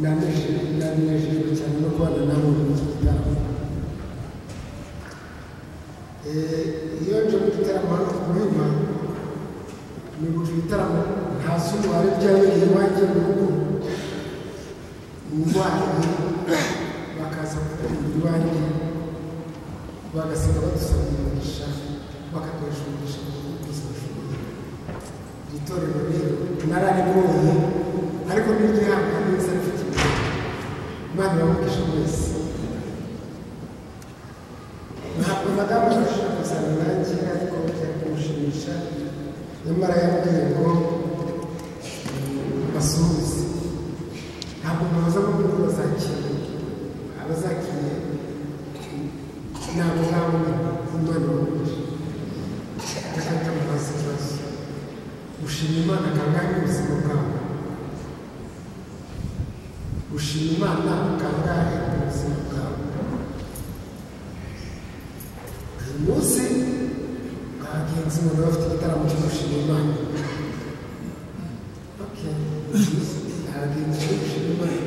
nanejejwe cyane no kubana nabo mu gitaramo. Iyo nje mu gitaramo hano ku Muhima ni mu gitaramo nta soni wari byabereye iwanjye mu rugo umurwayi bakaza kuturira iwanjye bagasiga badusabye umugisha bakaduhesha umugisha mu buzima bushoboye. Itorero rero nararigoye ariko n'igihabwa neza rifite Imana yamugisha wese. Ntabwo nagamba bashaka kuzana nanjye ariko byari kumushimisha nyamara yambwiye ngo basuhuze. Ntabwo mubaza ngo nuko bazakiriye abazakiriye ntabwo nabona Imana yamugisha. Ndakata mubaza ikibazo gushima Imana kangahe mu buzima bwawe? Gushima Imana kangahe mu buzima bwawe? Uyu munsi abagenzi umuntu bafite igitaramo cyo gushima Imana. Abagenzi cyo gushima Imana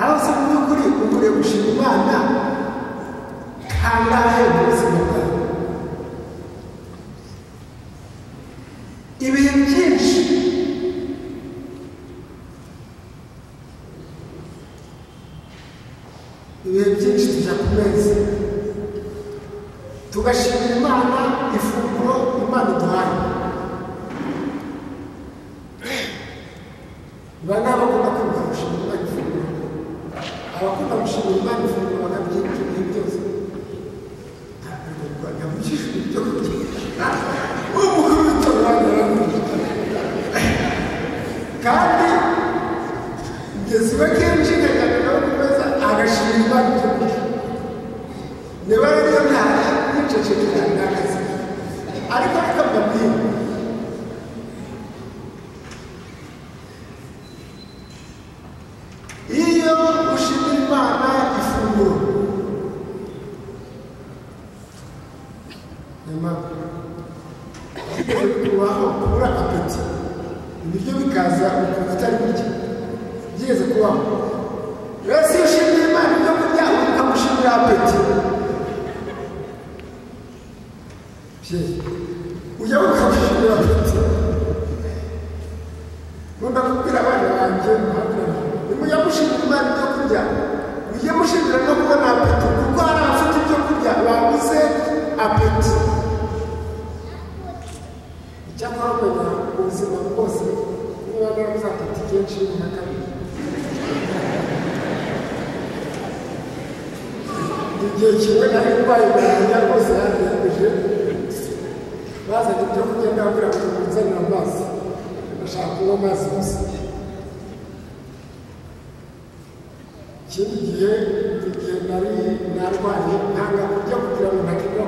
aho se mu by'ukuri ukuriye gushima Imana kangahe mu buzima bwawe? Ibihe byinshi tujya ku meza tugashimira Imana ifunguro Imana iduhaye. Bana bakunda kumva gushimira Imana ifunguro, abakunda gushimira Imana ifunguro bakabyinjira ibihe byose. Ntabwo ibyo kurya umukuru w'itorero kandi ngeze iwe kenshi nkajyana nawe ku meza agashimira Imana ibyo kurya. Niba rero ntara yicecekera n'akazi ariko akababwira iyo ushimira Imana ifunguro nyuma kubaho kubura apeti ibiryo bikaza ukumva utari burya byigeze kubaho. Rero iyo ushimira Imana ibyo kurya ukamushimira apeti ujya ukamushimira apeti. Nkunda kubwira abana banjye nimujya mushimira Imana ibyo kurya mujye mushimira no kubona apeti kuko hari abafite ibyo kurya babuze apeti. Icyakora umenya ubuzima bwose niba narabuze apeti kenshi nka kabiri. Igihe kimwe nari ndwaye umwanya rwose yanyemeje bazanye ibyo kurya ndababwira ngo munzanire amazi ndashaka kunywa amazi gusa. Ikindi gihe nari narwaye ntanga kurya kugira ngo ntakibwa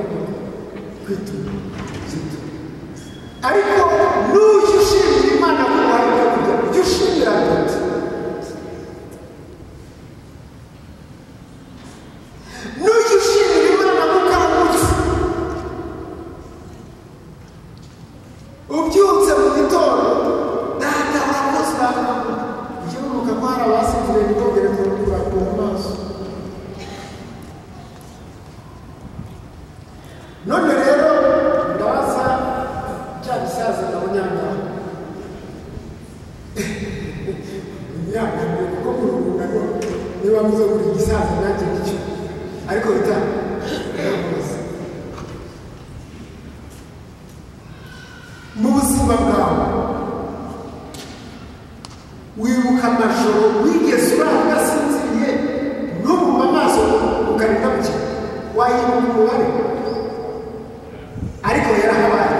kwituma ariko n'ujya ushimira Imana ko uhaye ibyo kurya ujya ushimira apeti. N'ujya ushimira Imana ko ukangutse ubyutse mu gitondo data wakoze ujye wibuka ko hari abasinziriye ntibongere kurambura amaso. None rero ndabaza cya gisaza na Munyangara imyaka kuko mu rungano niba muze buri gisaza nanjye gicyo ariko bitanu mu buzima bwawe wibuka amajoro wigeze urara ugasinziriye n'ubuma amaso ukarinda buke wayibuka umubare ariko yarahabaye.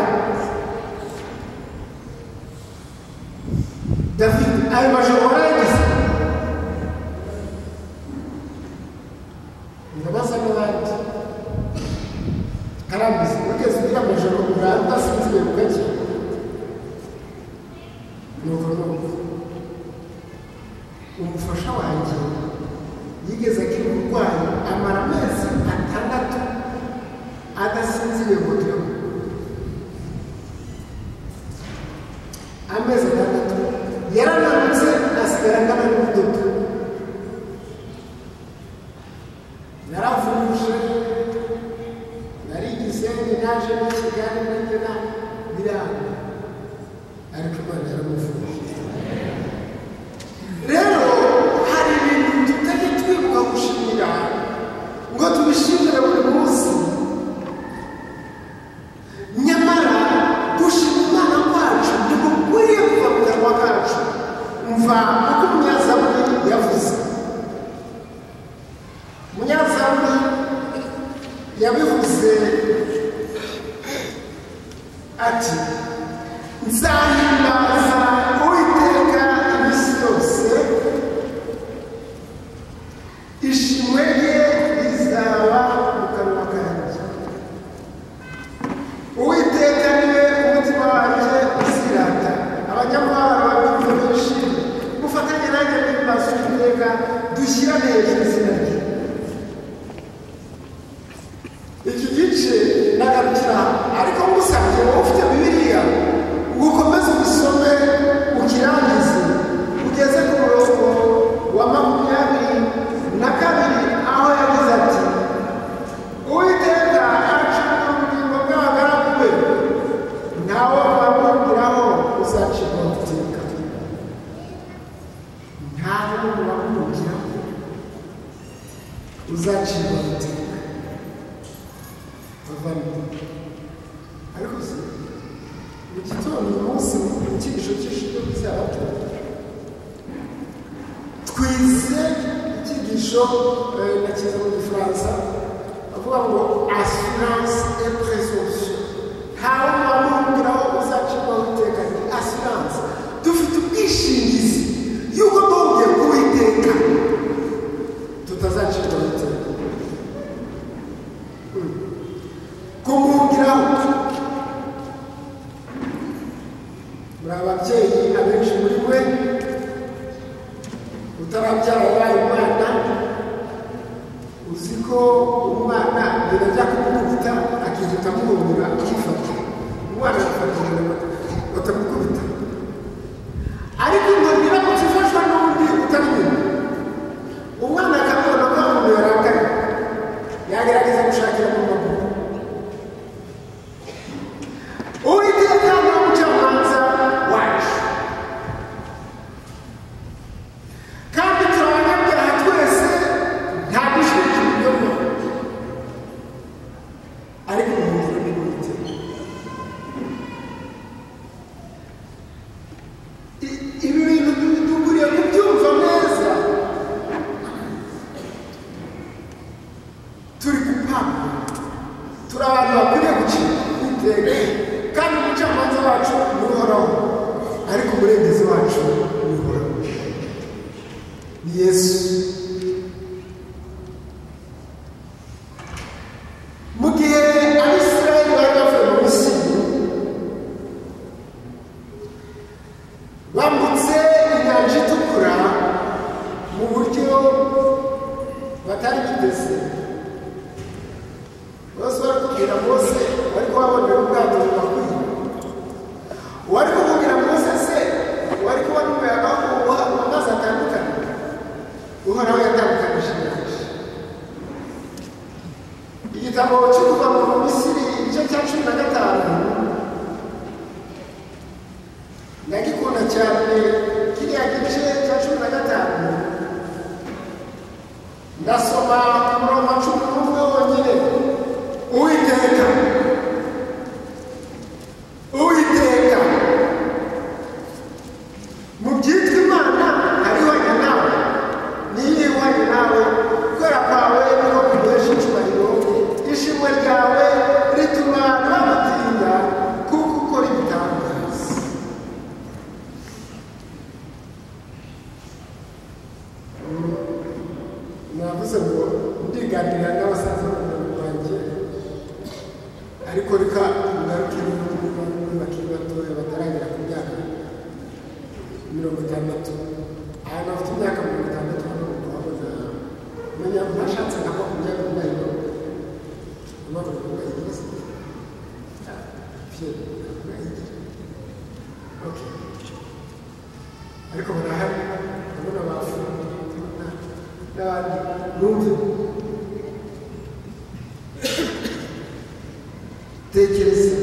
David ayo majoro warayagize ndabaza n'abandi karambizi ugeze ugira amajoro urara udasinziriye mu gake nuko umufasha wanjye yigeze akiri umurwayi amara amezi 6 adasinziriye ngo turebe amezi 6 yarananutse asigara angana n'ubudodo biranga ariko Imana yaramuvuje. Rero hari ibintu tutajya twibuka gushimira ngo tubishimire buri munsi, nyamara gushima Imana kwacu ntigukwiriye kuva mu kanwa kacu. Umva uko umunyazaburi yavuze. Umunyazaburi yabivuze ati, nzahimbaza Uwiteka iminsi yose, ishimwe rye rizaba mu kanwa kanjye. Uwiteka niwe umutima wanjye uzirata. Abanyamahanga babyumva bishimye, mufatanye nanjye guhimbaza Uwiteka, dushyira hejuru izina rye. Iki gice nagarukira, ariko musabye wowe ufite Bibiliya ngo ukomeze ubisome ukirangize ugeze ku murongo wa 22 aho yagize ati, Uwiteka acunga ubugingo bw'abagaragu be, ntawe wamwumviraho uzacirwaho iteka. Ntawe wamwumviraho uzacirwaho iteka. Ariko se mu gitondo umunsi mu cyigisho cy'ishuri cy'abato twize icyigisho nakize mu Gifaransa avuga ngo assurance et présomption. Ntawe wamwumviraho uzacirwaho iteka. Ni assurance, dufite ubwishingizi y'uko twongeye kuwiteka tutazacirwaho iteka. Kumwumviraho muri ababyeyi abenshi muri mwe utarabyara wabaye umwana, uzi ko umwana mbere ajya kumukubita akihuta amwumvira akifata. Umwana agafatira batamukubita, ariko inkoni iramutse ifashwa n'undi utabimenya, umwana akabibona ko umuntu yarakaye, yagerageza gushakira mu maguru. Uwiteka ni umucamanza wacu, kandi turabanyabyaha twese, nta gushirika ibinyoma, ariko umuhumuro ni Uwiteka. Ibi bintu dukwiriye kubyumva neza. Turi gupanga, turi abantu bakwiriye gucika Uwiteka, kandi umucamanza wacu ni Uhoraho, ariko umurengezi wacu ni Uhoraho, ni Yesu. Mu gihe Abisirayeli bari bavuye mu Misiri, bambutse inyanja itukura mu buryo batari biteze. Bose bari kubwira Mose, bari kubabonera ubwato bubakwiye. Wari kubwira Mose se, wari kubona umuyaga w'ubuhuha amazi atandukanye? Uhoraho yatandukanije inyanja. Igitabo cyo kuva mu Misiri igice cya 15 ndagikunda cyane. Kiriya gice cya 15 ndasoma ku murongo wa 11 wonyine. Uwiteka, Uwiteka, mu byitwa Imana hariho nawe, niyo ihwanye nawe, gukora kwawe niko kuguhesha icyubahiro. Ishimwe ryawe rituma ntabatinya, kuko ukora ibitangaza. Navuze ngo ndiganira n'abasaza banjye, ariko reka ngaruke n'undi bakiri batoya bataragera ku myaka 60. Aha nafite imyaka 60 hano mu Rwanda. Menya nashatse nka 20 ariko barahari, ndabona bafunze n'abandi numve. Tekereza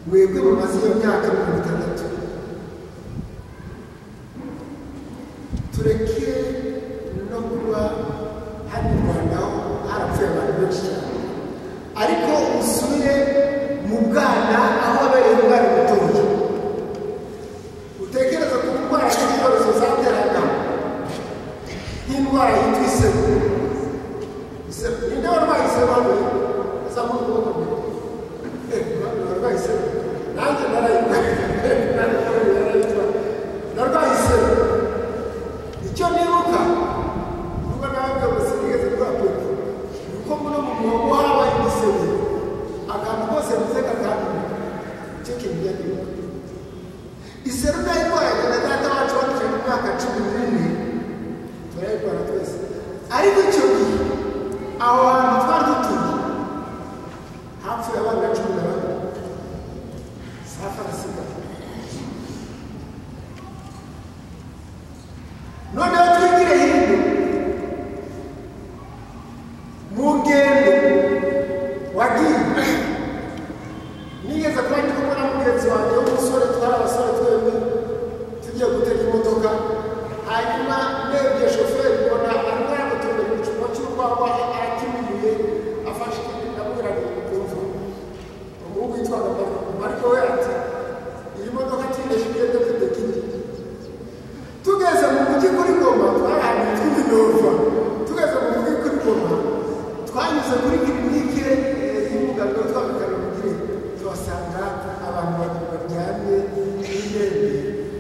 mwebwe mumaze iyo myaka 60 tureke no kuba hano mu Rwanda harapfuye abantu benshi cyane, ariko usubire mu bwana aho abereye umwana mutoya, utekereza ku ndwara z'ibyorezo zateraga nk'indwara yitwa iseru. Ninde warwaye iseru hano? Azamura ukuboko bwe. Warwaye iseru? Nanjye narayirwaye. Narwaye iseru. Icyo nibuka nubwo nababwiye ngo sinigeze rwapfuye, nuko muno mu mwobo habaye iseru, akantu kose mvuze kakandi icyo kintu njya iseru nayirwaye na data wacu watuje mu myaka 14 turayirwara twese, ariko icyo gihe aho hantu twari dutuye hapfuye abana 14 safa arasiga. Noneho twigire hino mu ngendo wagiye nigeze kuba ndi kumwe na mugenzi wanjye w'umusore, twari abasore twembi tugiye gutega imodoka, hanyuma ndebye shoferi mbona arimo aramutunga mu cyuma cy'urwagwa arakimiye afashe ndamubwira kumva umuhungu yitwaga Mariko we ati iyi modoka tuyireshye igenda tudeka indi. Tugeze mu mujyi kuri Goma, twarahantu tw'Minova, tugeze mu mujyi kuri Goma twanyuze kuri kilinike y'umuganga witwaga Kanamugire, tuhasanga abantu baryamye n'indembe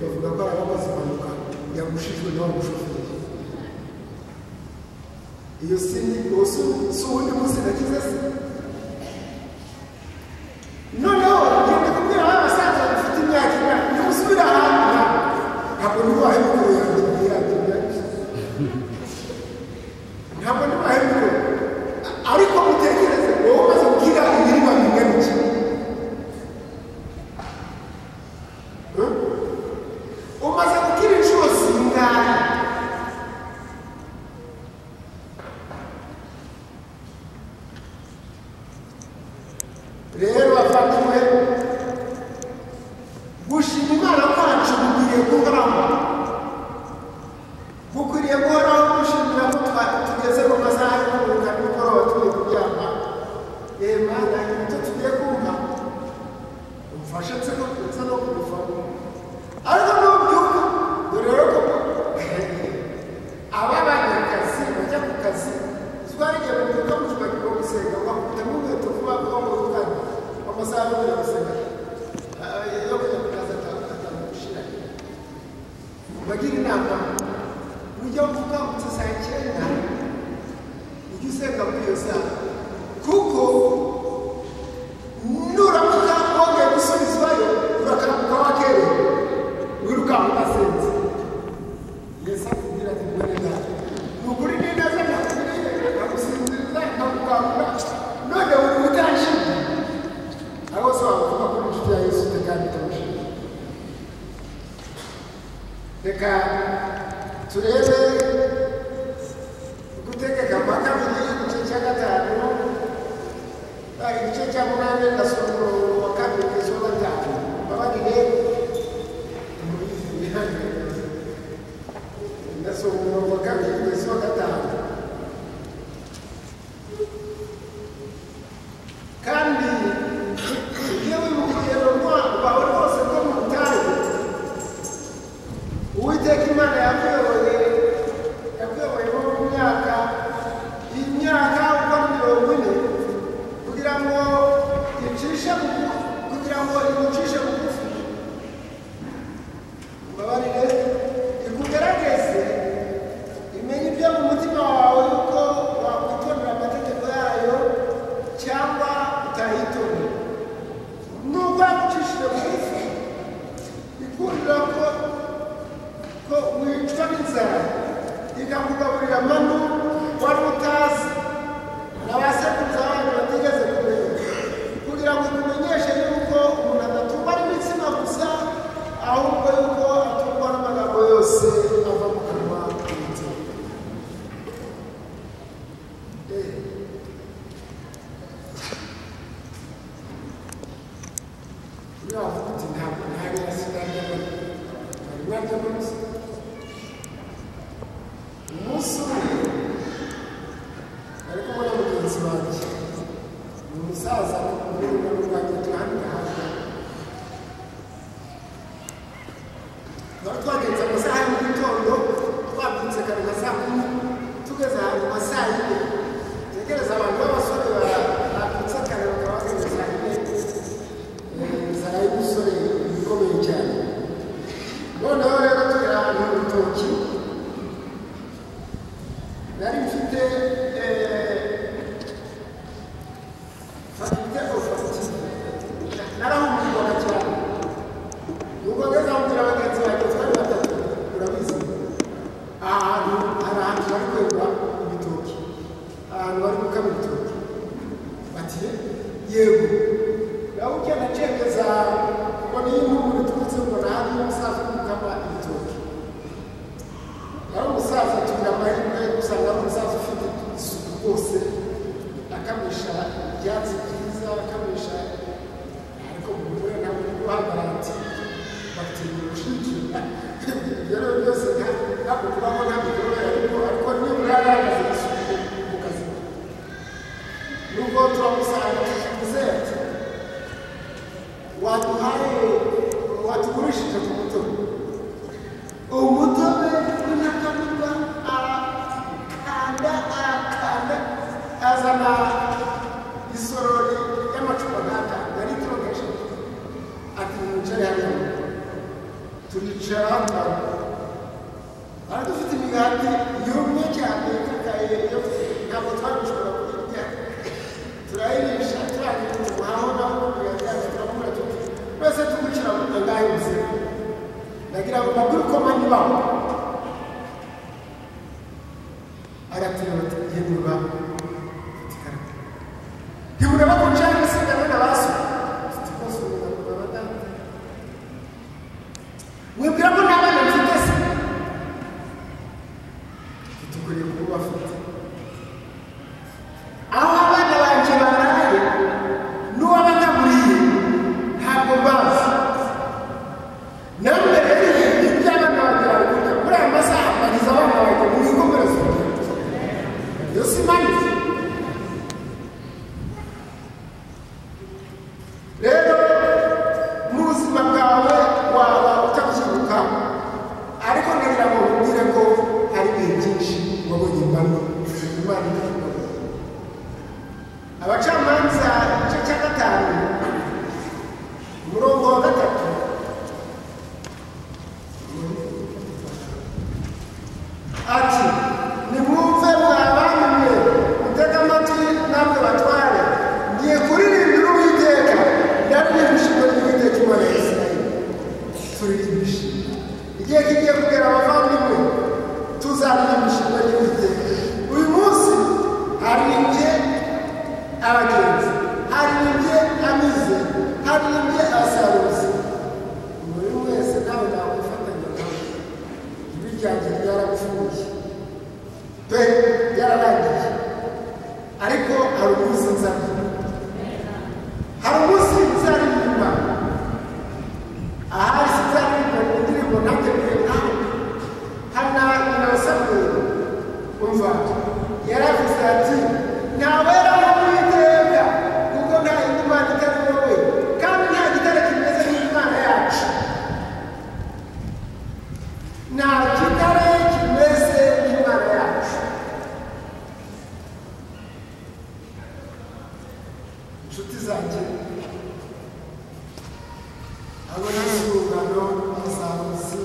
bavuga ko ari abamaze impanuka yagushijwe na wa mushoferi. Iyo si uwundi munsi nagize se. Noneho ngenda kubwira abasaza bafite imyaka ingana nimusubire ahantu ntabwo ntibahe mikoro yanjye ntabwo ntibahe mikoro, ariko mutekereze wowe umaze gukira ibirima bingana iki? Umaze gukira inshuro zingahe? Rero bavandimwe, gushima Imana kwacu gukwiriye guhoraho, gukwiriye guhoraho gushimira ko tugeze mu masaha yo kuruhuka nimugoroba tugiye kuryama. Mana icyo tugiye kumva umfashe ndetse no kubivamo, ariko nubyuka dore rero ko aba banyakazi bajya ku kazi twarigiye mu byuka mushobora gusenga bakubita nk'inkweto vuba vuba mu rukani amasaha yo kujya gusenga yo kujya ku kazi atamushira. Bagira inama ujya uvuga uti saa 9 ujye usenga muri iyo saha, kuko nuramuka wongeye gusubizwayo urakaramuka wakerewe wirukanka udasenze. Yesu akubwira ati mwene data ni ukuri neza nagusinziriza nkagukangura none uri utanshimye. Abo bose bavuga ko inshuti ya Yesu kandi itamushimye. Reka turebe gutegeka kwa kabiri igice cya 5 igice cya 8 ndasoma umurongo wa 2 kugeza wa 5. Babarire ndasoma umurongo wa 2 kugeza wa 5. Kandi yewe mu rugero rwawe rwose rwo mu butayu Uwiteka Imana yakuyoboye mu myaka uko 40 kugira ngo igucishe bugufi, mbabarire ikugerageze imenye ibyo mu mutima wawe yuko wakwitondera amategeko yayo cyangwa utayitondera. Nubwo yagucishije bugufi ikundira ko wicwa n'inzara ikakugaburira amanu wari utazi na ba sekuruza banyu batigeze kumenya, kugira ngo ikumenyeshe yuko umuntu adatungwa n'imitsima gusa, ahubwo yuko atungwa n'amagambo yose ava mu kanwa k'Uwiteka. yavuga ati ntabwo ntari yasigaye mwajya munsi umunsi umwe ari kumwe na mugenzi wanjye ni umusaza muri rugo rwanjye tuhandi hafi twari twagenze amasaha ya mu gitondo twabyutse kare nka saa kumi tugeze ahantu mu masaha y'ine tegereza abantu b'abasore babyutse kare bakaba bageze saa yine inzara y'umusore ikomeye cyane noneho rero tugera ahantu mu rutoki nari mfite narahumurirwaga cyane nuko ngeze aho kugira bagenzi banjye twari batatu urabizi ahantu hari ahantu bari kwegura ibitoki ahantu bari gukama ibitoki bati yego nawe ugenda acengeza ngo niyo impumuro iturutse ngo nahandi y'umusaza uri gukama ibitoki ari umusaza tugira amahirwe usanga ari umusaza ufite isuku rwose akamisha ibyatsi byiza akamisha ariko mu mugore ntabwo uri guhagarara ati batinya gushyigikira ibyo rero byose ntabwo kubaho nta mikorere ariko nibura yagaragaza isuku mu kazi nubwo turamusanga tukimuze ati watugurishije ku mutobe umutobe w'intakamurwa arakanda azana isorori y'amacupa nk'atanu yari litiro nk'eshatu ati mwicare hano turicara ari dufite imigati yumye cyane ikakaye ntabwo twari dushobora kuyirya turayirisha turangira umuhaho naho imigati yacu turamubura tuti twese tugukira ngaho ubuzima ndagira ngo mbabwire uko mani baho aratira bati yemurwa ntimureba ko nshaka gusigana n'abaso tutikose umugabo abadamu mwibwira ko nta bana mfite se tutukwiriye kuba bafite aho abana banjye baraye n'uwabagaburiye ntabwo bazi namwe rero ibyo abana banjye barikujya muri aya masaha bariza abana banjye mu bikomerezo iyo si manisi rero mu buzima bwawe waba utabyibuka ariko ndagira ngo ubwire ko hari ibihe byinshi wabonye imbano imana ikabikora abacamanza igice cya 5 umurongo wa 3 ati nimwumve mwabana mwe mutega amatwi namwe batware ngiye kuririmbira uwiteka naririmbishijwe n'uwiteka imana ya Isirayeli turirimbishije igihe kigiye kugera abavandimwe tuzaririmbishijwe n'uwiteka uyu munsi haririmbye abagenzi haririmbye amize haririmbye asaruzi buri wese nawe nakwifatanya nawe ijwi ryanjye ryarapfuye pe ryararangiye ariko hari umunsi nzaririmba hari umunsi nzaririmba ahari sinzaririmba mu ndirimbo nateguye nawe hana nyirasabwe umva yaravuze ati ntawera n'uwiteka kuko nta yindi mana itari wowe kandi nta gitare kimeze nk'imana yacu nta gitare kimeze nk'imana yacu inshuti zanjye abo ni isungano abasaruzi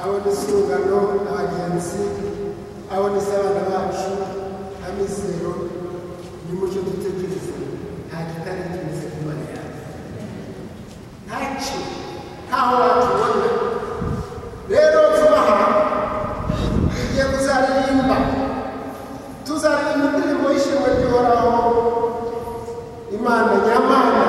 abo ni isungano abagenzi abo ni abana bacu amizero ni mucyo dutegereza nta gitare kimeze nk'imana yacu ntacyo ntaho watubona rero vuba aha tugiye kuzaririmba tuzaririmba indirimbo y'ishimwe ry'uhoraho imana nyamana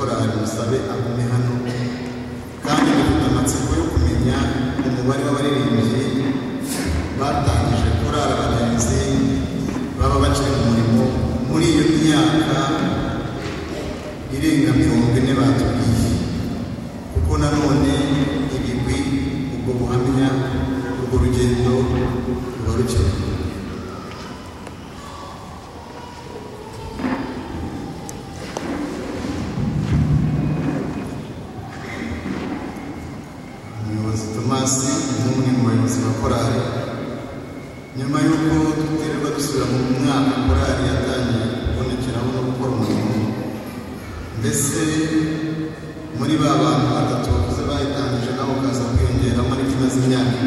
korali musabe agume hano kandi dufite amatsiko yo kumenya umubare w'abaririmbyi batangije korali abagenzi baba bakiri mu murimo muri iyo myaka irenga 40 batubwiye, kuko nanone ibigwi ubwo buhamya urwo rugendo ruba rukenewe. Umuyobozi Tomasi n'umwe mu bayobozi ba korali, nyuma y'uko duterwa dusubira mu mwaka korali yatangiye kubonekeraho no gukora umurimo, mbese muri ba bantu batatu bakuze bayitangije nabo kaza kwiyongeramo ariko imaze imyaka 2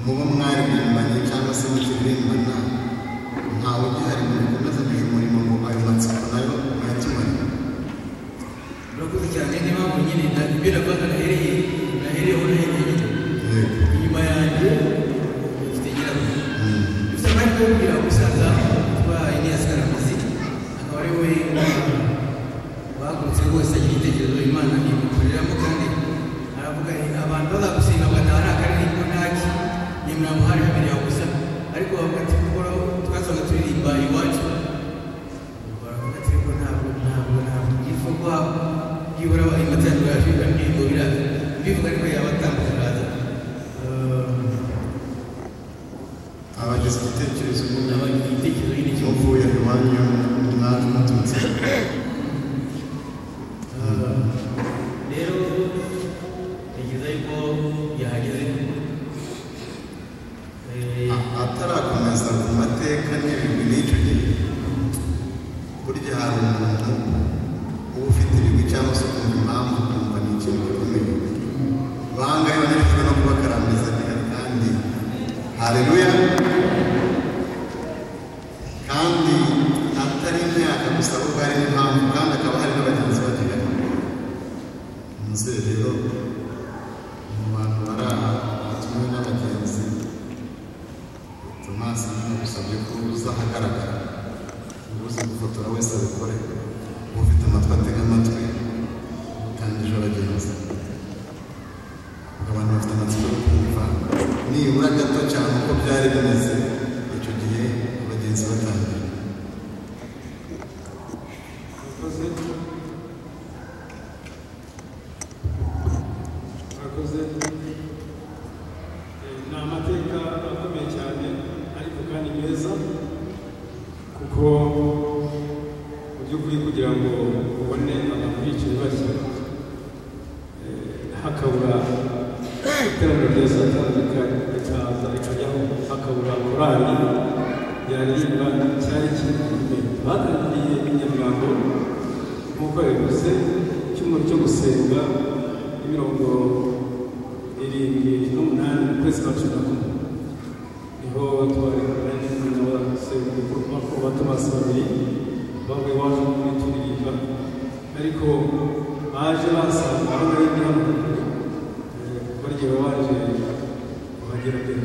mubo mwaririmbanye cyangwa se mukiririmbana ntawe ugihari mu gukomeza umurimo ngo ayo matsiko nayo yatumanye. Urakoze cyane, niba nyine ndabira ko nahereyeho inyuma yanjye kitegera gusa bari kubwira umusaza witwa Elias Karamazi, akaba ari we bagutse rwose agira igitekerezo Imana imukoreramo, kandi aravuga abantu bazagusenga bagatahana akaririmbo ntaki nimura muhari habiri yawe gusa, ariko bavuga ati kuko twasaga turirimba iwacu, baravuga ati ariko ntabwo yitwa ko byibura amateraniro yacu indirimbo biraza bivuga ariko yabatambuka araza abagize igitekerezo nyine cy'uvuye iwanyu mwaje muturutse. rero tekereza yuko yahageze atarakomeza ku mateka n'ibigwi n'icyo gihe, burya hari umuntu uba ufite ibigwi cyangwa se ukumva impamvu ukumva ni ikintu gikomeye. Bangahe banejejwe no kuba Karamazi kandi haleluya, kandi atari imyaka gusa ahubwo hari n'impamvu, kandi akaba hari n'abagenzi bateganya nze. Rero mu bantu bari aha batumwe n'abagenzi, Tomasi nagusabye ko uzahagaragara uze gufotora wese abikore, ufite amatwi atega amatwi utangije abagenzi, abantu bafite amatsiko yo kumva nibura gato cyane uko byari bimeze icyo gihe abagenzi batangira. Murakoze. Ni amateka akomeye cyane ariko kandi meza, kuko mu by'ukuri kugira ngo ubone abantu bicaye bashya hakabura iteraniro rya satandika rikaza rikajyaho, hakabura korali yaririmba, cyari ikintu gikomeye. Batangiriye i Nyamirambo nk'uko yabivuze, icyumweru cyo gusenga 78 mu kwezi kwa 11 niho twari n'abasenga ba Tomasi babiri bamwe baje muri turirimba, ariko baje basanga aho nari ndi hano barya baje kuhagera mbere.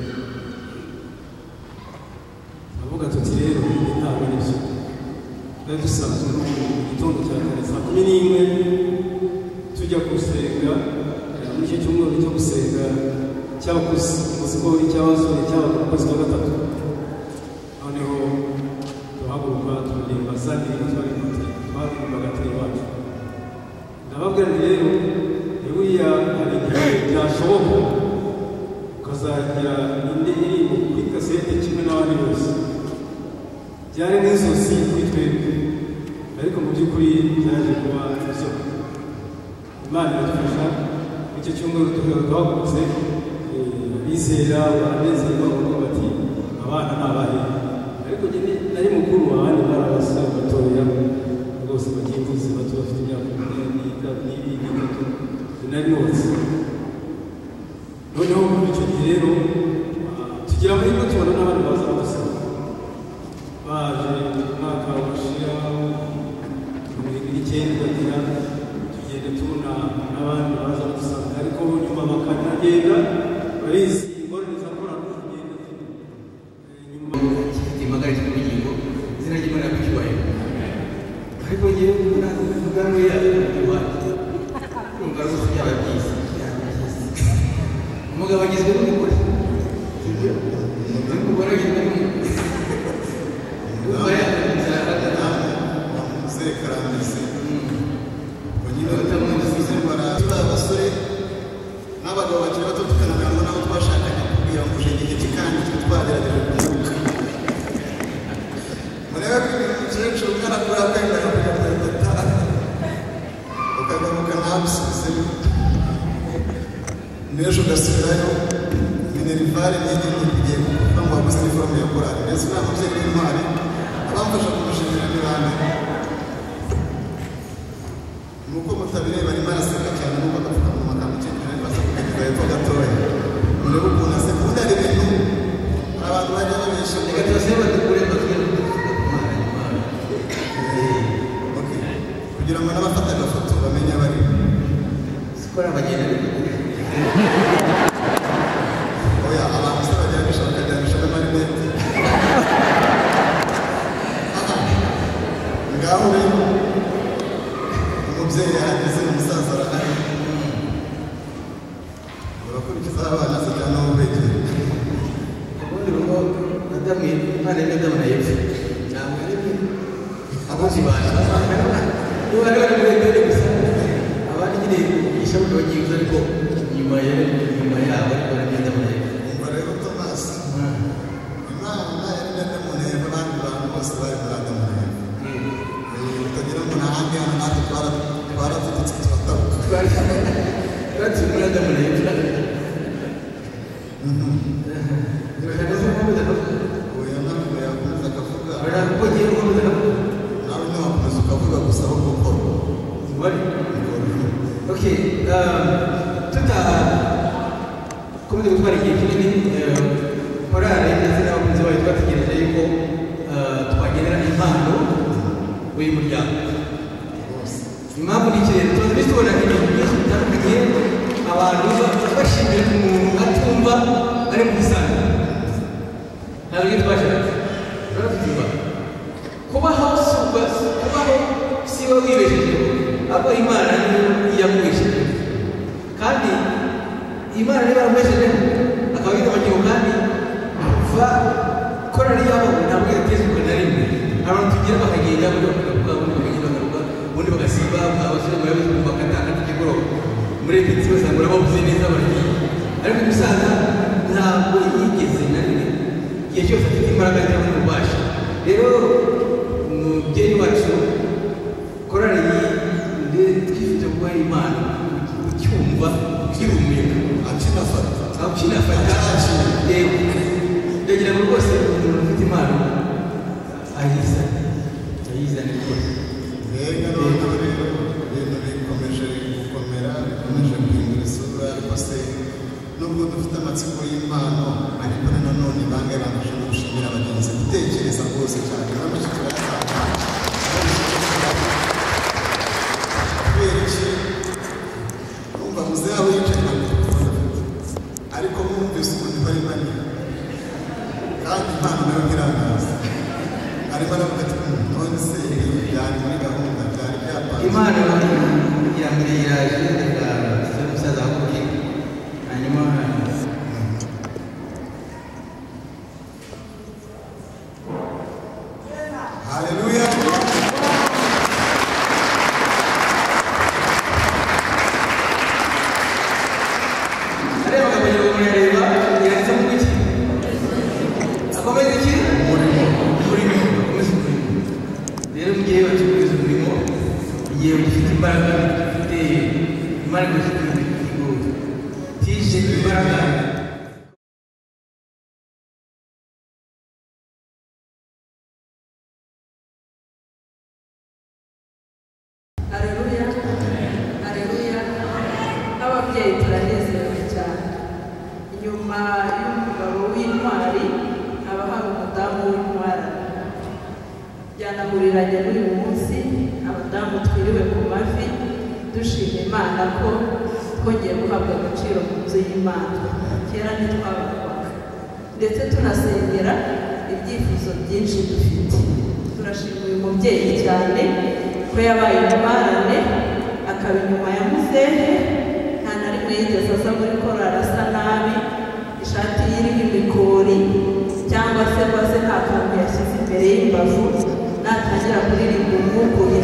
Avuga tuti rero ntabwo ari byo, twari dusanzwe mu gitondo cya kare saa 11 tujya gusenga muri icyo cyumweru cyo gusenga cy'abakuze, uzi ko icy'abasore cyabaga mu kwezi kwa 3. Noneho tuhaguruka turirimba za ndirimbo twaririmbaga turi iwacu. Ndababwira nti rero buriya hari igihe byashoboka ukazagira indirimbo kuri kasete kimwe n'abandi bose, byari n'inzozi kuri twebwe, ariko mu by'ukuri byaje kuba byo. Imana iradufasha. Icyo cyumweru duhagurutse, bizera baranezerwa bavuga bati abana ni abahe, ariko njye nari mukuru, abandi bari abasore batoya rwose bagiye kuzi bato bafite imyaka 23 nari notse. Noneho muri icyo gihe rero tugira muri ko tubona n'abandi baza badusaba, baje umwaka washira 2009 bagira tugenda tubona n'abandi baza badusaba, ariko nyuma bakanagenda barizi ingorane za korali kugenda nyuma imagara cy'ubugingo izina ry'Imana ry'icyubahiro. ariko ngewe umugambi yayo iwacu urumva rwose byaba byiza umugabo agizwe n'umugore sibyo n'umugore agizwe n'umugore urumva yayo karambese nyine batamuzize bara abasore n'abagabo bakiri bato tukanagamba nabo twashakanye kugira ngo ujegeke kikandi twagerageje kumuka murebe ko umukecuru umwana kuri akayimara kugata ukagaruka ntabusubize n'ejo ugasubirayo minerivare n'igiti bigiye kuvuga ngo waguze iniforume ya korali mbese nta mubyeyi w'intwari abamfasha kumushimira ni bande nuko mutabireba arimo araseka cyane nuko agafuka mu magambo cyane basa kugeza hepfo gatoya murebe ukuntu aseka ubundi hari ibintu abantu bajya babesha reka tubasebe badukure batwe kugira ngo n'abafata agafoto bamenye abari sikora abagenda oya abantu se bajyanisha bakajyanisha n'amarinete ngaho rero umubyeyi yahageze umusaza arahari urakurikiza abana se cyangwa n'abo begera ubundi rugo adamu imana ni adamu na yefu ntabwo ari abazi bantu niba bari bari muri dore gusa abandi nyine ishabuye bagiye uza ariko nyuma yabo ariko bari adamu na yefu umva rero tomasi imana yari adamu na yefu abandi bantu bose bari muri adamu na yefu utagira ngo nta handi hantu natwe twaratutse turatabuka twatse muri adamu na yefu birashaka se kukomeza oya ntabwo yakomeza akavuga barashaka ko ugiye gukomeza nawe ntiwakomeza ukavuga gusa aho gukora wari okay tutakomeza gutwara igihe kinini korali ndetse n'abakunzi bayo twategereje yuko twagenera impano uyu muryango impamvu ni ikirere tumaze tubona ibintu byinshi bitandukanye abantu bashimira umuntu atumva ari mu gisanzwe ntabwo ibyo twashakaga turabyumva kubaho si we wibeshejeho ahubwo imana niyo yamubeshejeho kandi imana niba yaramubeshejeho akaba yita amagingo kandi kuva korali yabo ntabwo yatezwe na rimwe abantu tugira bakagenda ubundi bakavuga ubundi bakagenda bagaruka ubundi bagasiba abasore muri abo bakatanga n'ikigoroba muri ebyiri basanga urababuze neza baragiye ariko umusaza ntabwo yigeze na rimwe igihe cyose afite imbaraga cyangwa n'ububasha rero umubyeyi wacu korali twifite kuba imana ucyumva ukihumeka akinafata yego ndagira ngo rwose umuntu ufite impano ayizane rwose mbega noneho rero ibintu bikomeje gukomera bikomeje guhindura isura ariko se nubwo dufite amatsiko y'impano ariko nanone ibanga bamfasha no gushimira abagenzi gutekereza rwose cyane bamushyikira kubera iki numva muze aho yicaye ariko mwumvise ukuntu bari bari kandi impano nayo ntirangaza arimo aravuga ati none se byari muri gahunda byari byapanze imana ya mbere iraje reka umusaza wakuke hanyuma haleluya areba akagira ngo murareba yanditse mu iki akomeza iki umurimo akomeza umurimo rero mu gihe bacuruza umurimo igihe ugifite imbaraga ufite imbaraga zifite ingingo tije imbaraga Haleluya, haleluya. Ababyeyi turanezerewe cyane. Inyuma y'umugabo w'intwari haba hari umudamu w'intwara. Byanahuriranye n'uyu munsi abadamu twiriwe ku mavi dushima Imana ko twongeye guhabwa agaciro mu nzu y'Imana. Kera ntitwabakwaga ndetse tunasengera ibyifuzo byinshi dufite. Turashima uyu mubyeyi cyane ko yabaye intwarane akaba inyuma ya muzehe, nta na rimwe yigeze aza muri korari asa nabi, ishati ye iriho imikori cyangwa se rwose nta kantu yashyize imbere y'imbavu, natangira kuririmba umwukuye.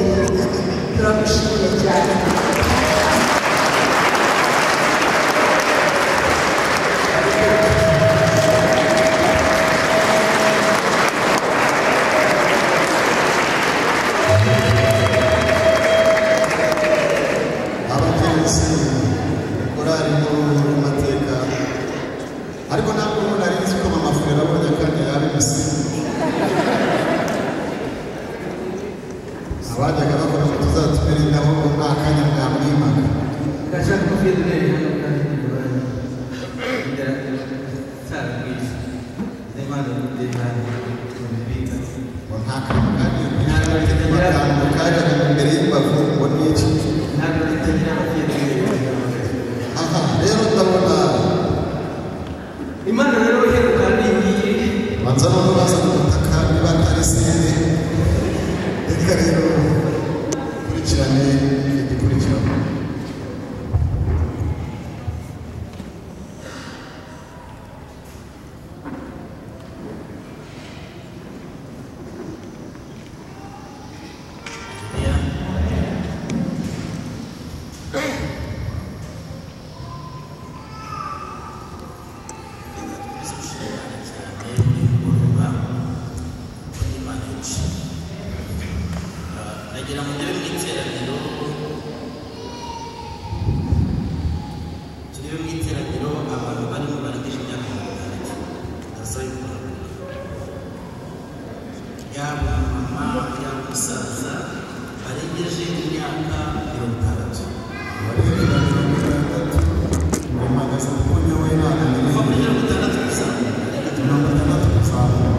Turamushimiye cyane. ariko ntabwo umuntu ari nzi ko mama Furera abonye kandi yabimuse abajyaga bakora ngo tuzatumire nabo nta kanya mwamwimaga gashaka ko fidele hano kandi n'iburayi ndera cyane bwije ndemana ndemana tubibiga ngo nta kanya kandi ntabwo kajyaga imbere y'imbavu ngo ni iki ntabwo ritagira abafidele. aha rero ndabona Imana rero iheruka n'ingiyi banza no baza gutaka niba atari sende reka rero kurikirane igikurikirane nagira ngo ndebe mu iteraniro turebe mu iteraniro abantu barimo barangije imyaka 60 ndasaba yuko yaba mama yaba umusaza barengeje imyaka 60 Magaza kunya we nana ni kuva muri 60 kuzamura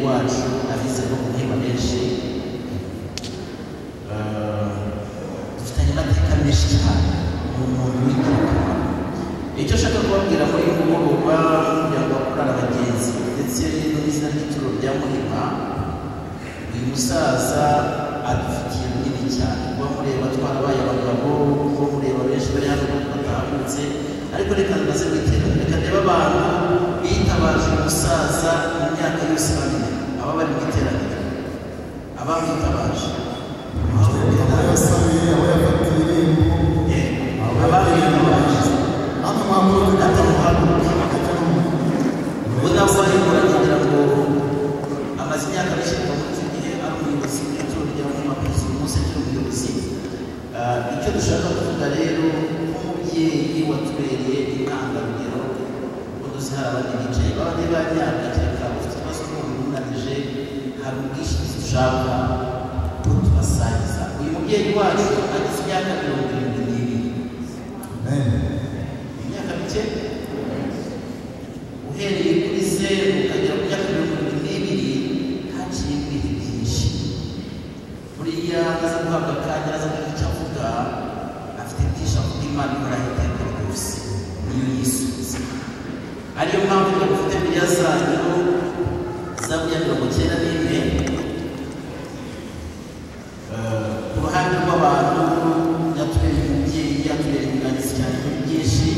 wacu abize no kuhima benshi dufitanye amateka menshi cyane umuntu w'ingirakamaro. Icyo ashaka kubabwira muri uyu mugoroba kugira ngo bakorane abagenzi ndetse n'izina ry'ituro rya Muhima, uyu musaza adufitiye runini cyane, kuba mureba twarabaye abagabo, kuba mureba benshi bari hano batahutse, ariko reka mbaze mwiterane, reka ndebe abantu bitabaje umusaza mu myaka yose bamenya aba bari mu iteraniro abamwitabaje kugira ngo amaze imyaka menshi kuva muri icyo gihe ari umuyobozi w'ituro rya Muhima kugeza uyu munsi akiri umuyobozi. Icyo dushaka kuvuga rero nk'umubyeyi watubereye intangarugero, uduzi hari abandi bicaye babandi b'imyaka kereka ufite ikibazo cy'umuntu unanije, hari ubwishingizi dushaka ko tubasangiza. Uyu mubyeyi wacu agize imyaka 72, imyaka mike uhereye kuri zeru ukagera ku myaka 72 haciye ibihe byinshi. Buriya aza guhabwa akanya aza kugira icyo avuga, afite byinshi avuga, Imana ikora iteka ryose niyo yisubiza. Ariyo mpamvu dufite Bibiliya zanyu Zaburi ya 94 ku ruhande rw'abantu yatubereye umubyeyi, yatubereye umwanditsi cyane muri byinshi,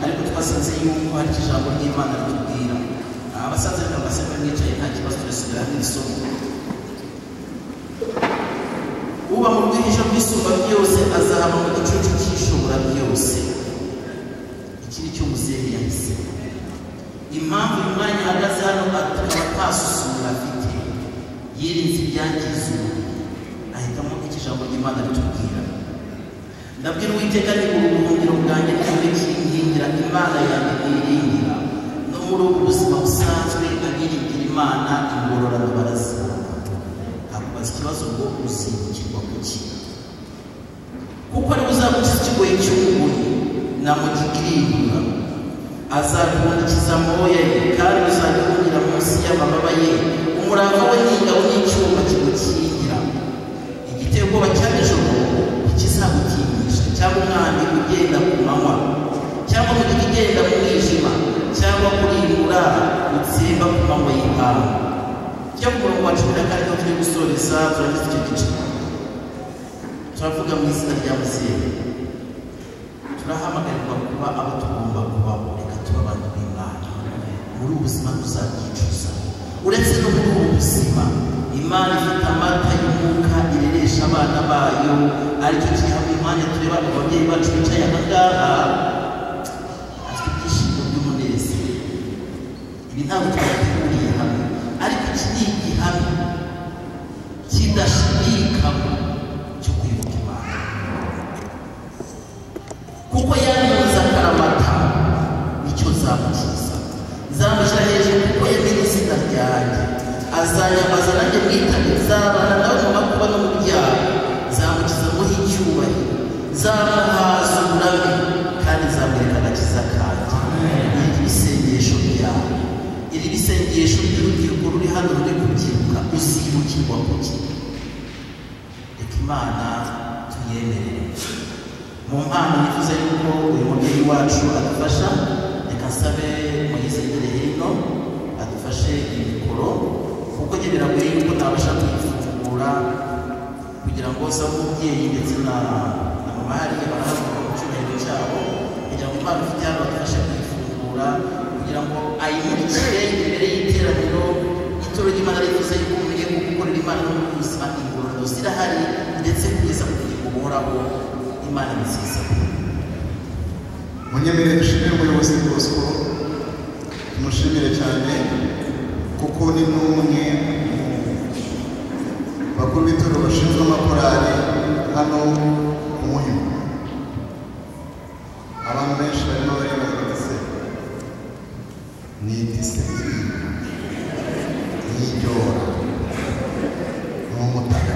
ariko twasanze yuko hari ijambo ry'Imana ritubwira. Abasaza reka mbasaba mwicaye nta kibazo, turasubira hamwe isomo. Uba mu bwihisho bw'isumba byose azahama mu gicucu cy'ishobora byose. Iki ni cyo muzehe yahise. Impamvu uyu mwanya ahagaze hano akaba atasusumira afite, yirinze ibyangiza umuntu, ahitamo iki jambo ry'Imana ritubwira. Ndabwira Uwiteka ni ubuhungiro bwanjye kandi kinkingira, Imana yanjye niringira. No muri ubu buzima busanzwe abiringira Imana ingororano barazibona. Akubaza ikibazo ngo uzibukirwa kuki? Kuko ari uzagukiza ikigoyi cy'umugoyi namugikirindura, azakubundikiza amoya ye kandi uzagihungira munsi y'amababa ye. Umurava we n'ingabo n'icyuma kigukingira, rukiga utsimba ku manywa y'ihangu. Kijya ku murongo wa 14 tugiye gusoreza turagize icyo gice. Turavuga mu izina rya Muzehe. Turahamagarirwa kuba abo tugomba kuba, reka tuba abantu b'Imana. Muri ubu buzima tuzabyicuza. Uretse no muri ubu buzima, Imana ifite amata y'umwuka ireresha abana bayo, aricyo gihamya impande tureba ababyeyi bacu bicaye aha ngaha, afite ibyishimo by'umunezero. Ibi ntabwo twateguriye hamwe, ariko iki ni igihamya kidashidikanywa cyo kwibuka Imana, kuko yanyoza akaramata nicyo zamukiza. Nzamushyira hejuru kuko yamenye izina ryanjye, azanyamaza nanjye mwitabe, nzabana nawe mu makuba no mu byaha, nzamukiza muhe icyubahiro, nzamuhaza uburame kandi nzamwereka agakiza kanjye. Iri isengesho ryawe, iri isengesho ry'urubyiruko ruri hano ruri kubyiruka, uzibukirwa kuki? Reka Imana tuyemerere. Mu mpano nifuza yuko uyu mubyeyi wacu adufasha, reka nsabe muyizengere hino adufashe imikoro, kuko njye biragoye yuko ntabasha kuyifungura kugira ngo sabe umubyeyi ndetse na mama hariya barahavuga mu cyubahiro cyabo, kugira ngo Imana ifite hano adufashe kuyifungura, kugira ngo ayimurikire imbere y'iteraniro. Ituro ry'Imana rivuze yuko umenye gukorera Imana no mu buzima, ingororano zirahari ndetse kugeza ku bugingo buhoraho. Imana ni nziza. Munyemerere dushimire umuyobozi Bosco, tumushimire cyane kuko ni n'umwe bakuru b'ituro bashinzwe amakorali hano ku Muhima. Abantu benshi barimo bareba bagise ni diseti ni iryora ni umutaka.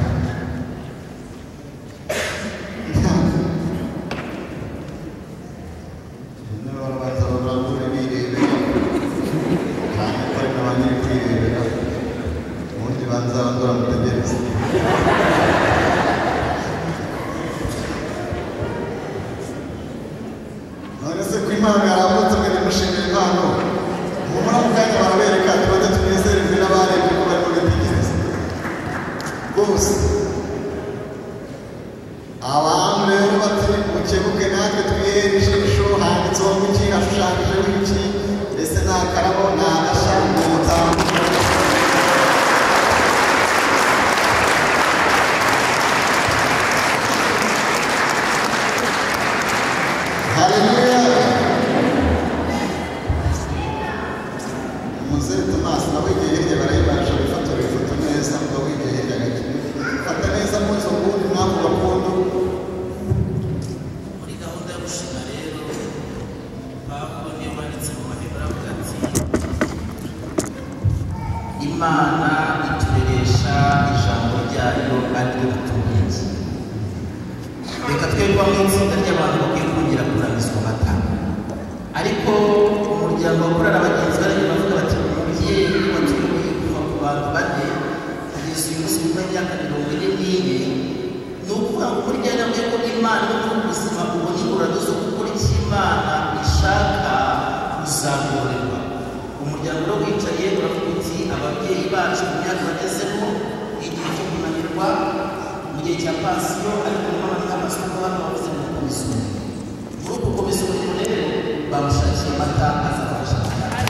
Imana itureresha ijambo ryayo ariryo dutunze. Reka twebwe mu itsinda ry'abantu bakwiye kongera kuramizwa amata, ariko umuryango wa Korali Abagenzi baragiye bavuga bati umubyeyi watuyoboye kuva ku bantu bane kugeza uyu munsi nyuma y'imyaka 44, ni ukuvuga ngo muri rya namwe ko Imana no mu buzima ubona ingororano zo gukora icyo Imana ishaka uzagororerwa. Umuryango rero wicaye uravuga uti ababyeyi bacu mu myaka bagezemo, igihe cyo kunanirwa mu gihe cya pansiyo, ariko n'abandi n'amasoko hano bavuze mu komisiyo. Muri uku komisiyo rero bamushakiye amata azabafasha cyane.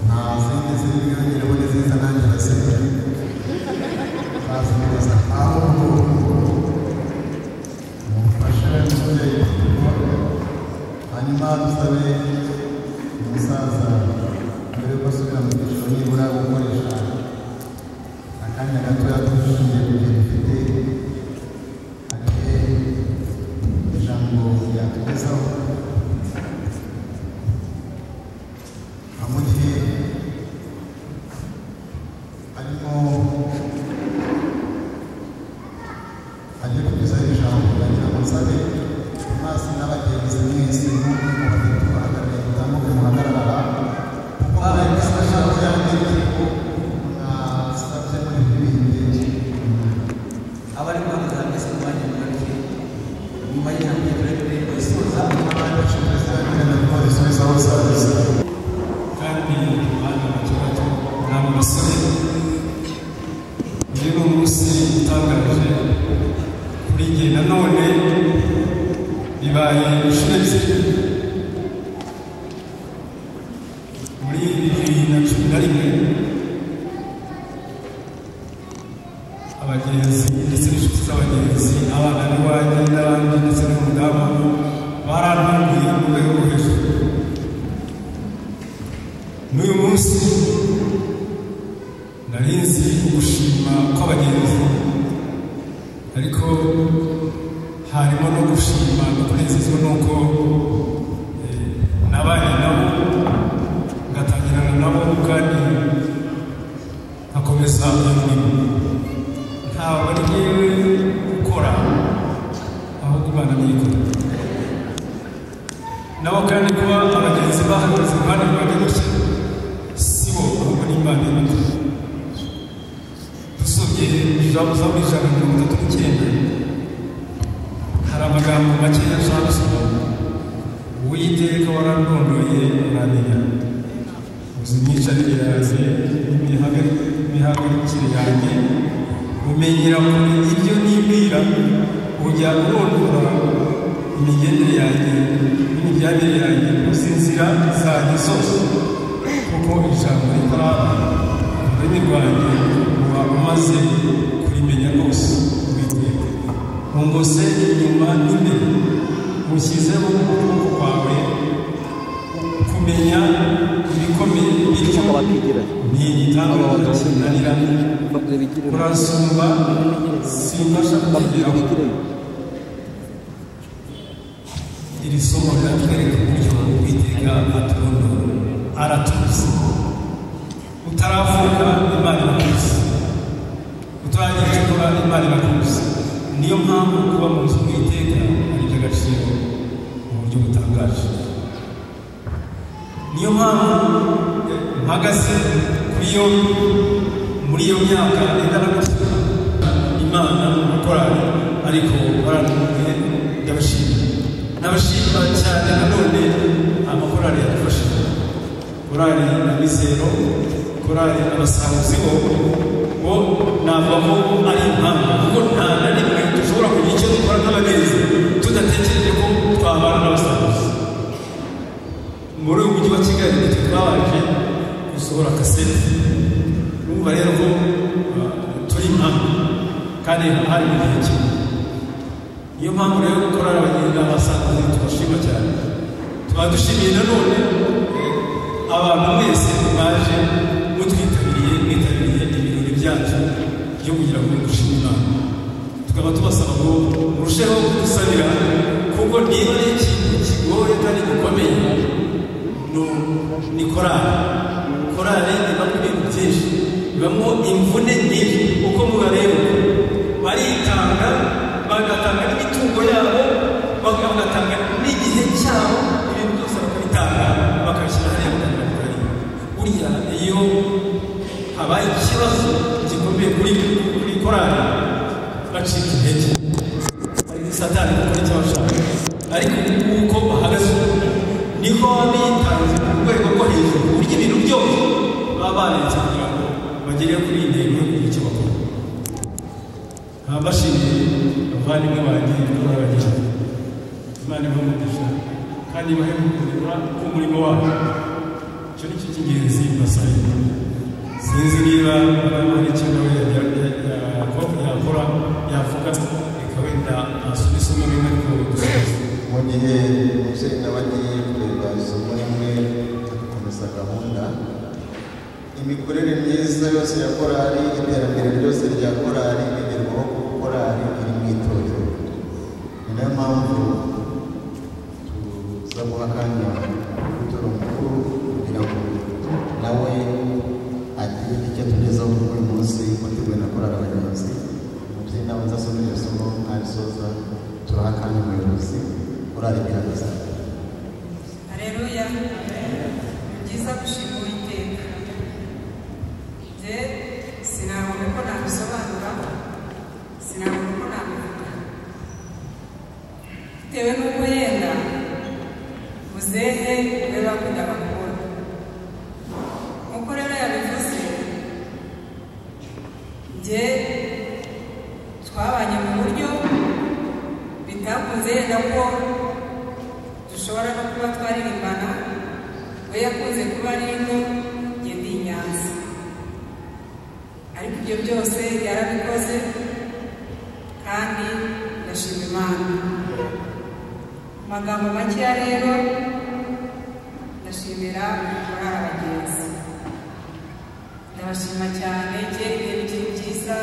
Nta zindi ziri bwiyongere nziza nanjye basenge bazimereza aho umufasha n'umubyeyi hanyuma dusabe umusaza mbere yuko asubira mu cyiciro nibura gukoresha akanya gatoya dushingiye ku gihe dufite hagati ijambo ryatugezaho mu gihe arimo agiye kugezaho ijambo kugira ngo nsabe amazi n'abagenzi mwese nk'uko bafite uhagarariye mutambuke muhagarara kuko muri gusasha byanditse ko mwasabye muri ibindi abari guhagarara mwese mwanya mwake nyuma y'ijambo ryo gusoza abandi bashinzwe serivisi na polisi wese aho service kandi abana bato ntabwo basore uyu ni umunsi utangaje kuri njye nanone bibaye inshuro ebyiri muri 2011 abagenzi ndetse n'inshuti z'abagenzi abana n'iwanjye n'abandi ndetse n'umudamu barantunguye mu rwego rwo hejuru n'uyu munsi nari nzi ugushima kw'abagenzi ariko harimo no gushima no kunezezwa n'uko nabanye nabo ngatangirana nabo kandi nkakomeza umurimo ntabwo ari ngewe gukora ahubwo Imana niyikora nabo kandi kuba abagenzi bahagaze iruhande rwanjye gutya sibo ahubwo ni Imana y'ibikora dusomye ijambo za muri 139 hari amagambo makeya nshaka gusoma Uwiteka warandondoye uramenya uzi imyicarire yanjye n'imihagarikire yanjye umenyera kure ibyo nibwira ujya urondora imigendere yanjye n'imijyanire yanjye uzi inzira zanjye zose kuko ijambo ritaraba ururimi rwanjye uba umaze kurimenya rwose Uwiteka ungose inyuma n'imbere ushyizeho ukuboko kwawe kumenya ibikomeye bityo ntigitangaza kinanira urasumba simbasha kugeraho iri somo riratwereka uburyo Uwiteka aturondora aratuzi utaravuka Imana irakuzi utaragira icyo ukora Imana irakuzi niyo mpamvu kuba mu nzu y'Uwiteka ari iby'agaciro mu buryo butangaje niyo mpamvu mpagaze muri iyo myaka ingana gutya Imana akorana ariko barantumye ndabashima cyane nanone amakorali yadufashije korali na Mizero korali abasamuzi bo navuga ko ari impamvu kuko nta na rimwe dushobora kugira icyo dukora nk'abagenzi tudatekereje ko twabana n'abasamuzi muri uyu mujyi wa Kigali nitwe twabanje gusohora kasete urumva rero ko turi impamvu kandi hari mu gihe kimwe niyo mpamvu rero gukora abagenzi abasamuzi tubashima cyane twadushimiye nanone abantu mwese mwaje mwitabiriye ibirori byacu byo kugira ngo dushime Imana tukaba tubasaba ngo murusheho kudusabira kuko niba ari ikintu kigoye kandi gikomeye ni korali ibamo ibintu byinshi ibamo imvune nyinshi uko mubareba baritanga bagatanga n'imitungo yabo bagatanga n'igihe cyabo ibintu byose bakabitanga bakabishyira hariya bakabikora burya iyo habaye ikibazo gikomeye kuri korali bacika intege ari Satani gukora icyo bashaka ariko uko bahagaze niho bitanze ku rwego rwo hejuru ku buryo ibintu byose baba baretse kugira ngo bagere kuri iyi ntego yo kugira icyo bakora bashimiye abavandimwe banjye bakora abagenzi Imana ibamugisha kandi ibahe gukurura k'umurimo wacu icyo ni cyo cy'ingenzi basaye sinzi niba hari icyo nawe yakora bakora yavuga reka wenda nasoma isomo rimwe ariko dusoze. Mu gihe umubyeyi nawe agiye kureba isomo rimwe agakomeza gahunda, imikorere myiza yose ya korali, iterambere ryose rya korali bigerwaho kuko korali iri mu itorero. Ni nayo mpamvu tuza guha akanya umutoza mukuru kugira ngo nawe agire icyo atugezaho kuri uyu munsi wateguwe na korali abayobozi. Umubyeyi nawe azasoma iryo somo narisoza turaha akanya umuyobozi korali bihagaze. Haleluya. Ni byiza gushima Uwiteka. Sinabona uko nabisobanura, sinabona uko nabivuga, bitewe n'uko yenda muzehe we bakundaga kubona. Nk'uko rero yabivuze, twabanye mu buryo bitakunze yenda ko dushobora no kuba twaririmbana. We yakunze kuba ari ino, njye ndi i Nyanza. Ariko ibyo byose yarabikoze kandi ndashima Imana. Amagambo makeya rero, ndashimira korali abagenzi. Ndabashima cyane, ibihe bikiri byiza,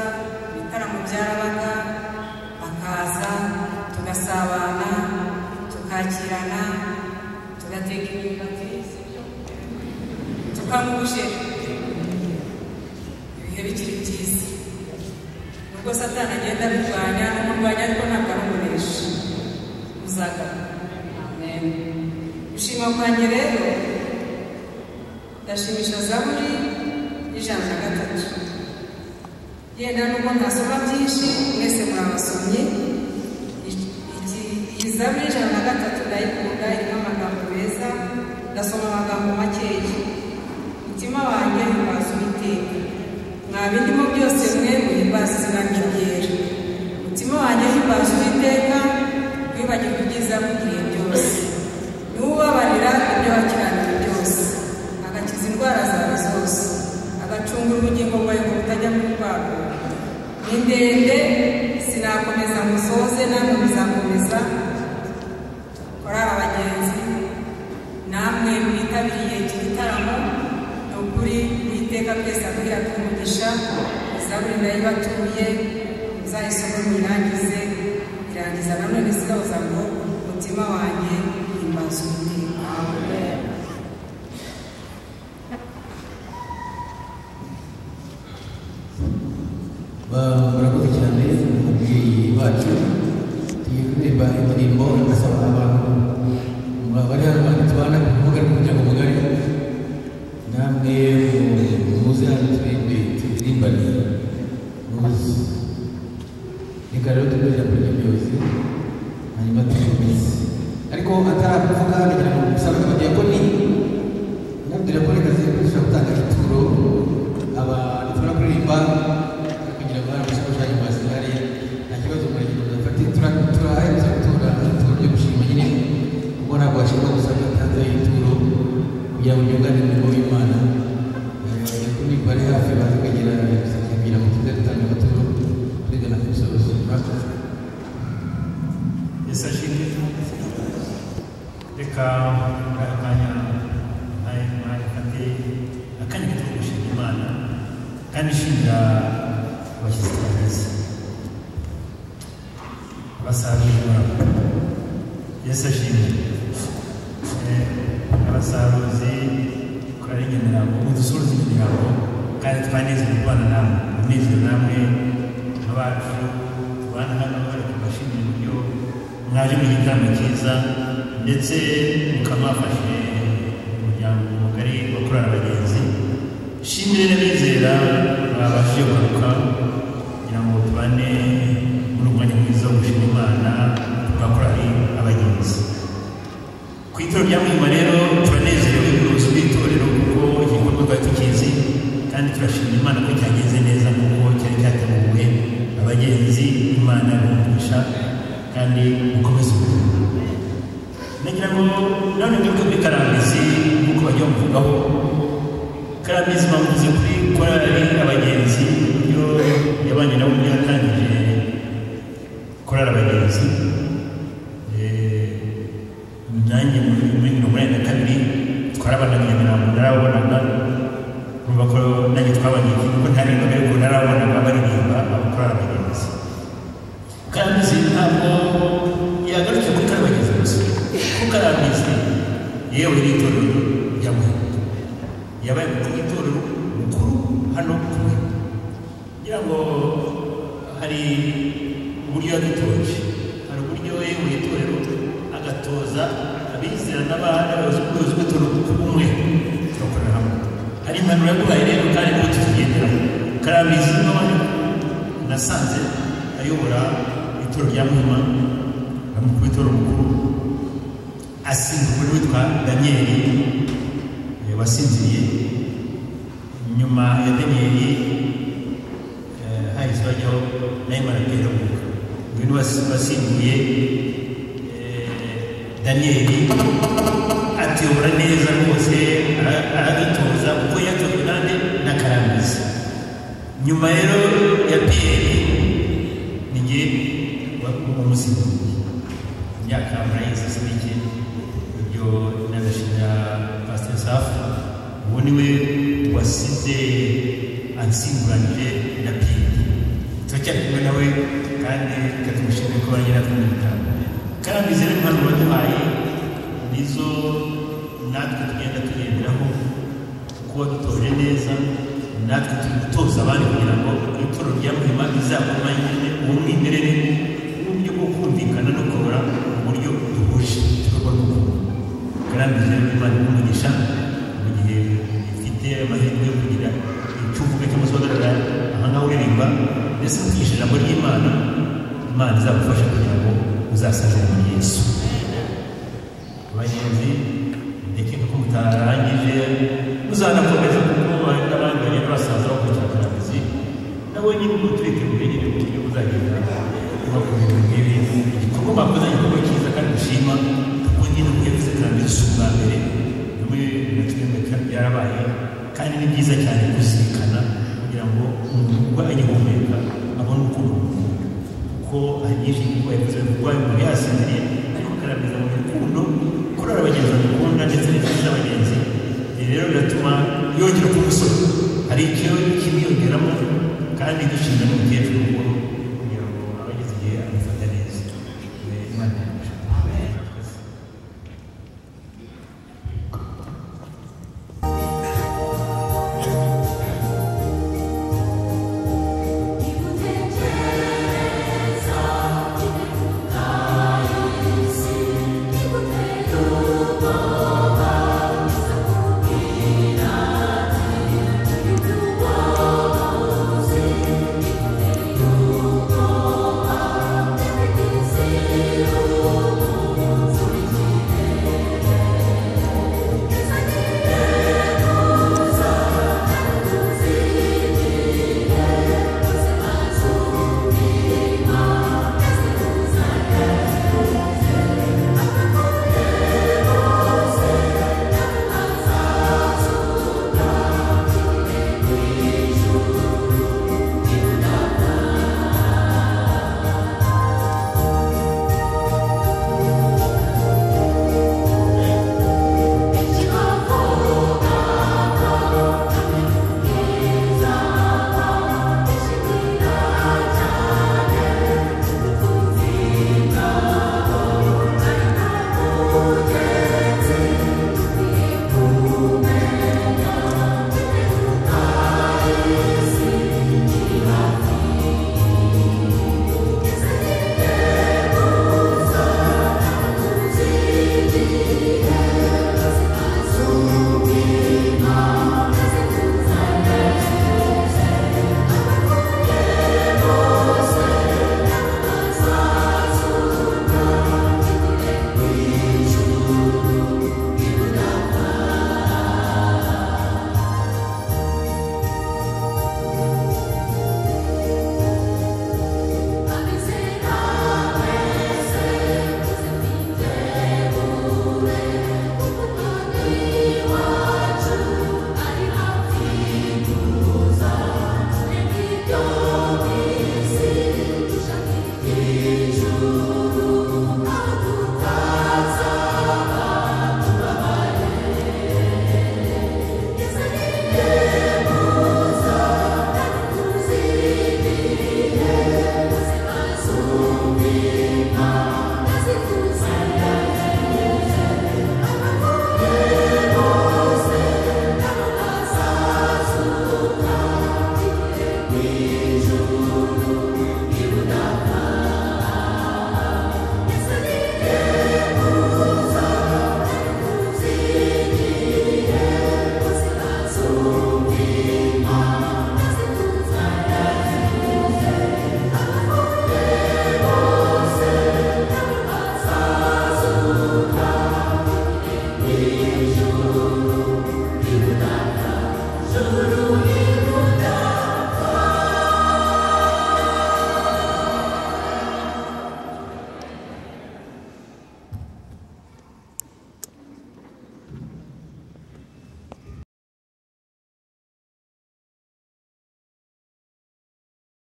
ibitaramo byarabaga, bakaza tugasabana, tukakirana, tugateka imyumbati, tukanywa ubushera. Ibihe bikiri byiza, nubwo Satani agenda abirwanya n'umurwanya, ariko ntabwo ari umunesha. Muzagaruka. Amen. Gushima kwanjye rero, ndashimisha Zaburi y'Ijana-na-3. Yenda nubwo ntasoma byinshi, mwese muri abasomyi. Iyi Zaburi y'Ijana-na-3 ndayikunda, irimo amagambo meza. Ndasoma amagambo makeya. Umutima wanjye uhimbaza Uwiteka, mwa bindimo byose mwe muhimbaza izina rye ryera. Umutima wanjye uhimbaza Uwiteka, wibagirwa ibyiza mugiriye byose. Niwe ubabarira ibyo wakiranira byose, agakiza indwara zawe zose, agacungura ubugingo bwawe ngo butajya mu rwago. Ni ndende, sinakomeza musoze, namwe muzakomeza. Korali abagenzi, namwe mwitabiriye iki gitaramo, ni ukuri Uwiteka twese aduhira tumugisha. Zaburi ndayibatuye, muzayisome muyirangize. Irangiza nanone zigahoza ngo umutima wanjye uhimbaza Uwiteka. Amen. Murakoze cyane umubyeyi wacu. Tugiye kuririmba indirimbo igasaba abantu bari hano bandi tubana kuvuga kugira ngo mugari namwe muze hano turirimbane. Reka rero tugurira kuri ibyo byose hanyuma tukomeze, ariko atarakuvuga kugira ngo musabe abadiyakoni nabwira ko reka zirikwisha gutanga ituro abantu tubona kuririmba kugira ngo hano musiko cyane masigare nta kibazo muri iki dufate turahaye tuzatura ituro ryo gushima nyine kuko ntabwo washobora gusaba itanze ituro kugira ngo byungane imirimo y'Imana. Abadiyakoni bari hafi bazi kwegera kugira ngo tuze dutanga amaturo twigana ku misozi. Yesu ashimwe. Reka akanya kandi akanya gato gushima Imana kandi shimira abashyize neza abasaruzi babo. Yesu ashimwe. Abasaruzi korali Nyamirambo, mudusuruze Nyamirambo kandi twanezerwe kubana namwe, munezero namwe abacu tubana hano bari kubashimira uburyo mwaje mu gitaramo cyiza ndetse mukamafashe umuryango mugari wa korali abagenzi. Shimire n'abizera babashije kugaruka kugira ngo tubane muri umwanya mwiza wo gushima Imana twa korali abagenzi. Ku itorero rya Muhima rero turanezerewe n'ubuyobozi bw'itorero kuko igikorwa twari tukizi kandi turashimira Imana ko cyagenze neza kuko cyari cyateguwe abagenzi. Imana y'umugisha kandi mukomeze ubuzima. Nagira ngo none ngaruke kuri Karambizi nk'uko bajya bamuvugaho. Karambizi bamuvuze kuri korali abagenzi uburyo yabanye nabo yatangije korali abagenzi nanjye muri 1992 twarabanaga Nyamirambo narabonaga urumva ko nanjye twabanye kuko ntarengaga yuko narabonaga baririmba abakorali abagenzi kandi ntabwo yagarutse kuri korali abagenzi gusa kuko Karambizi yewe n'itorero rya Muhima yabaye ku itorero mukuru hano kumwe ngira ngo hari uburyo yadutoje hari uburyo yewe itorero agatoza abizera n'abayobozi b'itorero kumwe tugakorera hamwe hari impanuro yaduhaye rero kandi n'ubu tuzigenderaho Karambizi n'abandi nasanze ayobora itorero rya Muhima ku itorero mukuru asimbuwe witwa Daniel wasinziriye nyuma ya Daniel hahise hajyaho Nahimana Pierre ngwino wasimbuye Daniel atuyobora neza rwose aradutoza kuko yatojwe nande na Karambizi nyuma rero ya Pierre ni njye umusimbuye imyaka murayizi sinike ibyo nabashimira Pastor Safu uwo niwe wasize ansimburanije na Pierre turacyari kumwe nawe kandi tukatumushimira ko baragera kumwitanga Karambizi rero impano baduhaye nizo natwe tugenda tugenderaho kuko wadutoje neza natwe turi gutoza abandi kugira ngo itorero rya Muhima rizakomanye umwimerere n'uburyo bwo kumvikana no kubura uburyo duhuje tugakorwa n'ukuntu Karambizi rero Imana n'umugisha mu gihe ifite amahirwe yo kugira icyo uvuga cyangwa se uhagarara aha ngaha uririmba ndetse ukigisha ijambo ry'Imana Imana izagufasha kugira ngo uzasazire muri Yesu abagenzi ndekeka ko mutarangije muzanakomeza kuko n'abandi bagenda basaza bakurikira Karambizi nawe nyine ubu turiteguye nyine mu buryo buzagenda bakubita nk'ibi igikorwa bakoze igikorwa cyiza kandi dushima kuko nyine ubu yavuze Karambizi si ubwa mbere muri byarabaye kandi ni byiza cyane kuzirikana kugira ngo umuntu agihumeka abone ukuntu kuko hari byinshi kuko yavuze uburwayi umuntu yasinziriye ariko Karambizi mu rukundo kurara abagenzi bamukunda ndetse n'inshuti z'abagenzi rero biratuma yongera kumusora hari icyo kimwiyongeramo kandi dushimira n'umukecuru